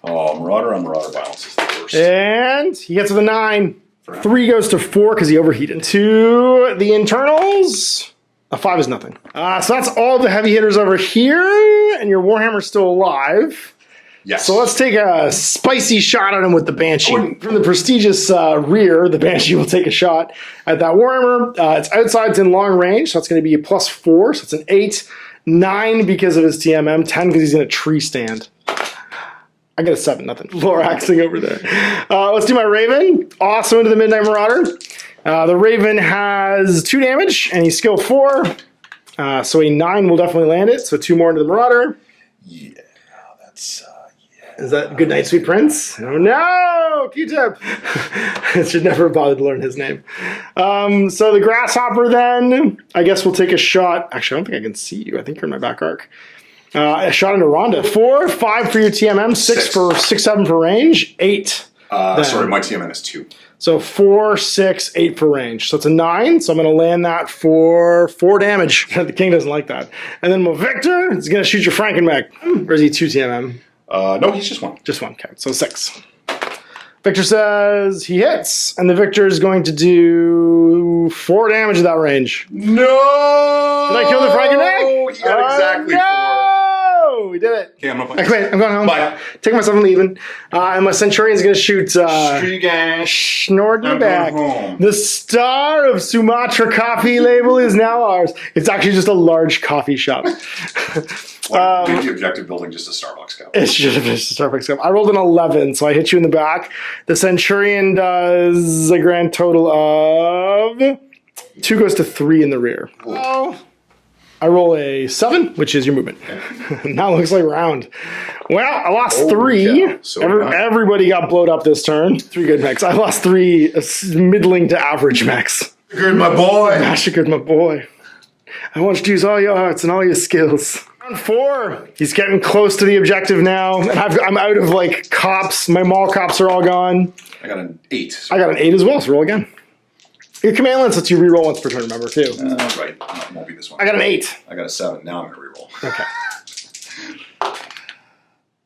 Oh, Marauder on Marauder violence is the worst. And he gets with a 9. 3 goes to 4 because he overheated. To the internals. A 5 is nothing. So that's all the heavy hitters over here, and your Warhammer's still alive. Yes. So let's take a spicy shot at him with the Banshee. From the prestigious rear, the Banshee will take a shot at that Warhammer. It's outside, it's in long range, so that's going to be a +4, so it's an 8. 9 because of his TMM, 10 because he's in a tree stand. I got a 7, nothing. Loraxing over there. Let's do my Raven. Also into the Midnight Marauder. The Raven has 2 damage, and he's skill 4. So a 9 will definitely land it. So 2 more into the Marauder. Yeah, that's... Is that Good Night, Sweet Prince? Oh no! Q-Tip! I should never have bothered to learn his name. So the Grasshopper then, I guess we'll take a shot. Actually, I don't think I can see you. I think you're in my back arc. A shot into Rhonda. 4, 5 for your TMM, 6, 7 for range, 8. Sorry, my TMM is 2. So 4, 6, 8 for range. So it's a 9. So I'm going to land that for 4 damage. The king doesn't like that. And then my Victor is going to shoot your Frankenmech. Or is he 2 TMM? No, he's just 1. Just 1. Okay, so 6. Victor says he hits, and the Victor is going to do 4 damage at that range. No! Did I kill the Frankenmech? He got exactly 4. We did it. Okay, I'm not I quit. I'm going home. Bye. Taking myself and leaving. And my Centurion's going to shoot Snord in the back. The star of Sumatra coffee label is now ours. It's actually just a large coffee shop. Make the objective building just a Starbucks cup. It should have been just a Starbucks cup. I rolled an 11, so I hit you in the back. The Centurion does a grand total of 2 goes to 3 in the rear. Oh. I roll a 7, which is your movement. Now it looks like round. Well, I lost 3. Yeah. So everybody got blowed up this turn. 3 good mechs. I lost 3 middling to average mechs. Good, my boy. Massacred my boy. I want you to use all your arts and all your skills. Round 4. He's getting close to the objective now. And I'm out of like cops. My mall cops are all gone. I got an 8. I got an 8 as well, so roll again. Your command lets you reroll once per turn, remember, too. Right. No, it won't be this one. I got an 8. I got a 7. Now I'm going to reroll. Okay.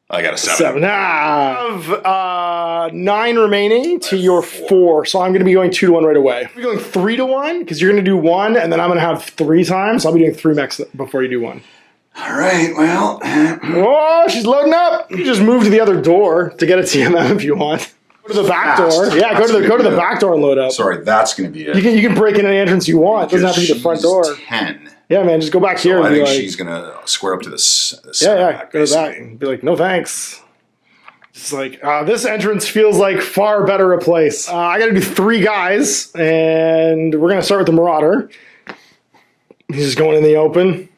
I got a 7. I have 9 remaining to your 4. So I'm going to be going 2 to 1 right away. We're going 3 to 1 because you're going to do 1, and then I'm going to have 3 times. So I'll be doing 3 mechs before you do 1. All right, well. Oh, she's loading up. You can just move to the other door to get a TMM if you want. Go to the back door. Yeah, go to the back door and load up. Sorry, that's going to be it. You can break in any entrance you want. It doesn't have to be the front door. 10. Yeah, man, just go back here and I be think like, she's going to square up to this. Yeah, go to that and be like, no thanks. It's like, this entrance feels like far better a place. I got to do 3 guys, and we're going to start with the Marauder. He's just going in the open.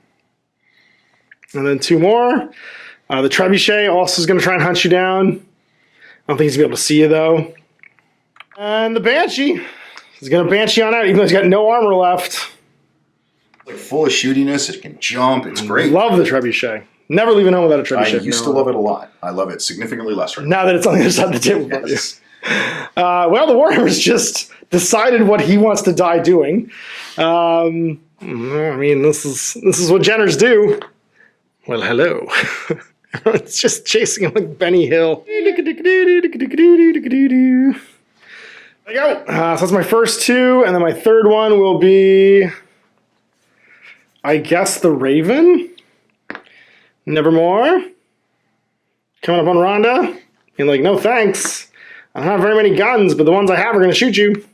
And then 2 more. The Trebuchet also is going to try and hunt you down. I don't think he's going to be able to see you, though. And the Banshee is going to Banshee on out, even though he's got no armor left. Like full of shootiness. It can jump. It's great. Love the Trebuchet. Never leaving home without a Trebuchet. I used to love it a lot. I love it significantly less right now. Now that it's on the other side of the table. Yes. Well, the Warhammer's just decided what he wants to die doing. I mean, this is what Jenners do. Well, hello. It's just chasing him like Benny Hill. There you go. So that's my first two, and then my third one will be, I guess, the Raven. Nevermore. Coming up on Rhonda. Being like, no thanks. I don't have very many guns, but the ones I have are going to shoot you.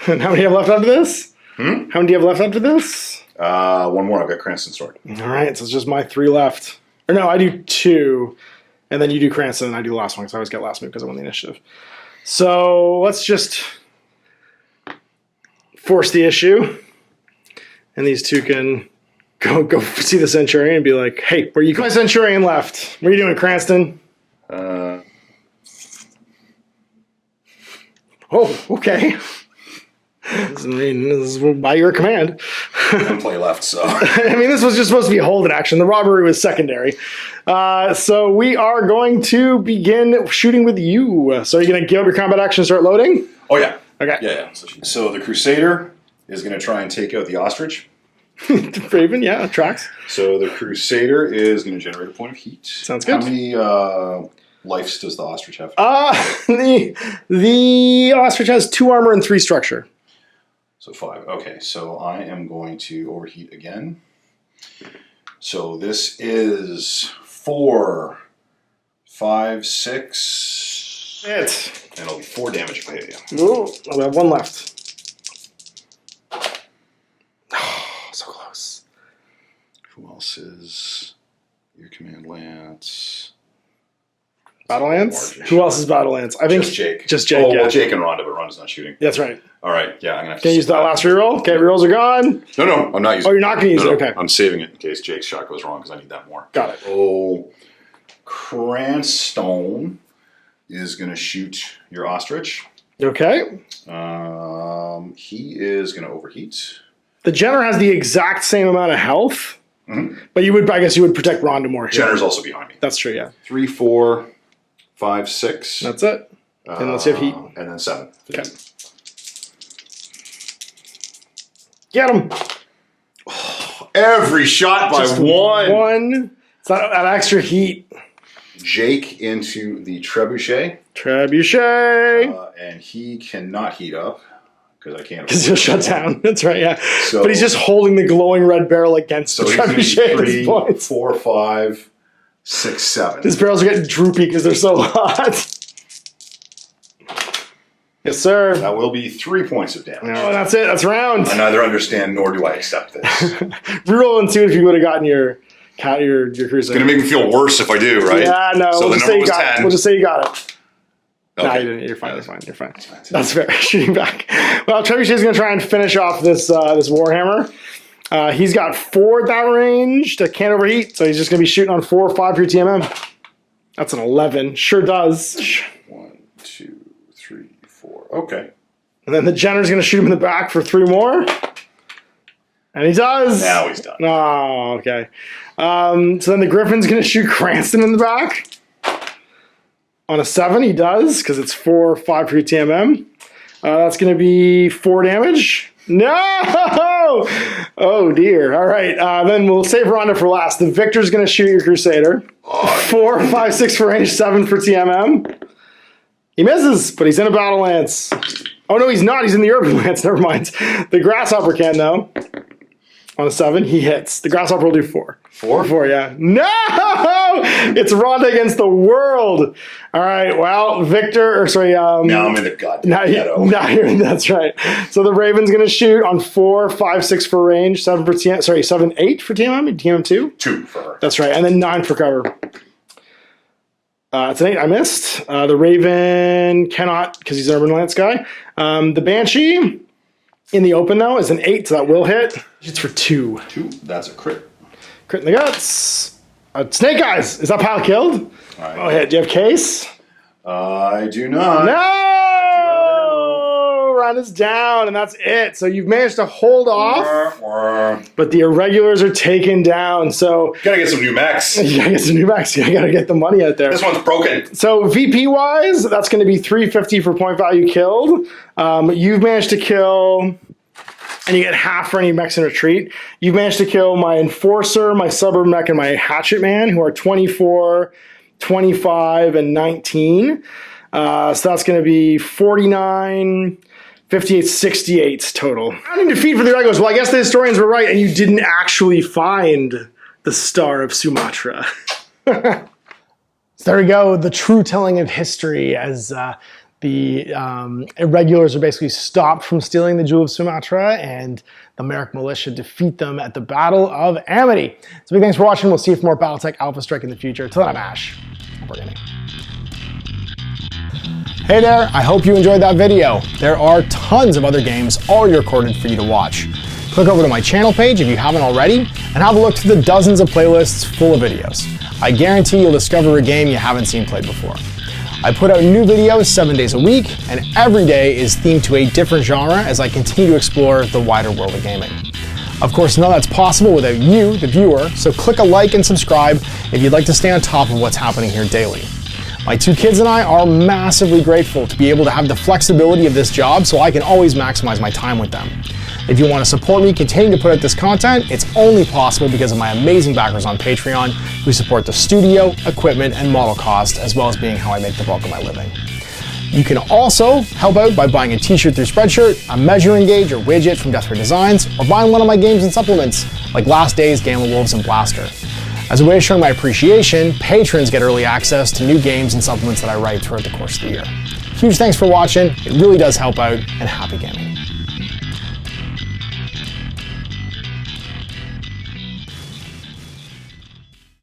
And how many do you have left after this? How many do you have left after this? One more. I've got Cranston Snord. All right, so it's just my 3 left. Or no, I do 2, and then you do Cranston, and I do the last one, because I always get last move because I won the initiative. So let's just force the issue, and these two can go see the Centurion and be like, hey, where you going? My Centurion left. What are you doing, Cranston? Oh, okay. This is by your command. One play left, so. I mean, this was just supposed to be a hold in action. The robbery was secondary. So we are going to begin shooting with you. So you're going to give up your combat action and start loading? Oh, yeah. Okay. Yeah. So the Crusader is going to try and take out the Ostrich. The Raven, yeah, tracks. So the Crusader is going to generate a point of heat. Sounds good. How many lives does the Ostrich have? The Ostrich has 2 armor and 3 structure. So 5. Okay, so I am going to overheat again. So this is 4, 5, 6. It. And it'll be 4 damage if I hit you. Ooh, we have 1 left. Oh, so close. Who else is your command lance? Battle Lance? Who else is Battle Lance? I think just Jake. Just Jake. Oh, yeah. well, Jake and Rhonda, but Rhonda's not shooting. That's right. All right, yeah, I'm gonna have to. Can you use that last reroll? Okay, rerolls are gone. No, I'm not using. Oh, you're not going to use it. Okay, I'm saving it in case Jake's shot goes wrong because I need that more. got it. Oh, Cranston is gonna shoot your Ostrich. Okay. He is gonna overheat. The Jenner has the exact same amount of health, but I guess you would protect Rhonda more here. Jenner's also behind me. That's true. Yeah. 3, 4, 5, 6. That's it. And let's have heat. And then 7. Okay. Get him. Every shot by Just 1. 1. It's not that extra heat. Jake into the Trebuchet. Trebuchet. And he cannot heat up because I can't. Because he'll shut down. That's right, yeah. So, but he's just holding the glowing red barrel against the Trebuchet at this 3, point. 4, 5, 6, 7. His barrels are getting droopy because they're so hot. Yes, sir. That will be 3 points of damage. No, that's it. That's round. I neither understand nor do I accept this. Reroll and see if you would have gotten your cruiser. It's going to make me feel worse if I do, right? Yeah, no. So we'll just say you got 10. it. We'll just say you got it. Okay. No, you didn't. You're fine. You're fine. You're fine. That's fair. Shooting back. Well, Trebuchet's going to try and finish off this Warhammer. He's got 4 at that range that can't overheat, so he's just going to be shooting on 4 or 5 for your TMM. That's an 11. Sure does. 1, 2, 3, 4. Okay. And then the Jenner's going to shoot him in the back for 3 more. And he does. Now he's done. Oh, okay. So then the Griffin's going to shoot Cranston in the back. On a 7, he does, because it's 4 or 5 for your TMM. That's going to be 4 damage. No! Oh, dear. All right. Then we'll save Rhonda for last. The Victor's going to shoot your Crusader. 4, 5, 6 for range, 7 for TMM. He misses, but he's in a Battle Lance. Oh, no, he's not. He's in the Urban Lance. Never mind. The Grasshopper can, though. On a 7, he hits. The Grasshopper will do 4. 4? 4, yeah. No! It's Rhonda against the world. All right, well, Victor, or sorry. Now I'm in the goddamn ghetto. Now you're, that's right. So the Raven's going to shoot on 4, 5, 6 for range, 7 for TM, sorry, 7, 8 for TMM, TMM 2? 2 for her. That's right, and then 9 for cover. It's an 8. I missed. The Raven cannot, because he's an Urban Lance guy. The Banshee in the open, though, is an 8, so that will hit. It's for 2. 2. That's a crit. Crit in the guts. Snake Eyes! Is that pile killed? Oh, yeah. Do you have case? I do not. No! Round is down, and that's it. So you've managed to hold off, but the Irregulars are taken down. So gotta get some new mechs. You gotta get some new mechs. You gotta get the money out there. This one's broken. So VP-wise, that's going to be 350 for point value killed. You've managed to kill... And you get half for any mechs in retreat. You've managed to kill my Enforcer, my Suburban Mech, and my Hatchet Man, who are 24, 25, and 19. So that's going to be 49, 58, 68 total. Rounding defeat for the Irregulars. Well, I guess the historians were right, and you didn't actually find the Star of Sumatra. So there we go, the true telling of history as... the Irregulars are basically stopped from stealing the Jewel of Sumatra, and the Marik Militia defeat them at the Battle of Amity. So big thanks for watching. We'll see you for more Battletech Alpha Strike in the future. Till then, I'm Ash. We're gaming. Hey there, I hope you enjoyed that video. There are tons of other games already recorded for you to watch. Click over to my channel page if you haven't already, and have a look through the dozens of playlists full of videos. I guarantee you'll discover a game you haven't seen played before. I put out new videos 7 days a week, and every day is themed to a different genre as I continue to explore the wider world of gaming. Of course, none of that's possible without you, the viewer, so click a like and subscribe if you'd like to stay on top of what's happening here daily. My 2 kids and I are massively grateful to be able to have the flexibility of this job so I can always maximize my time with them. If you want to support me continuing to put out this content, it's only possible because of my amazing backers on Patreon who support the studio, equipment, and model cost, as well as being how I make the bulk of my living. You can also help out by buying a t-shirt through Spreadshirt, a measuring gauge or widget from Death Ray Designs, or buying one of my games and supplements like Last Days, Gamma Wolves, and Blaster. As a way of showing my appreciation, patrons get early access to new games and supplements that I write throughout the course of the year. Huge thanks for watching, it really does help out, and happy gaming.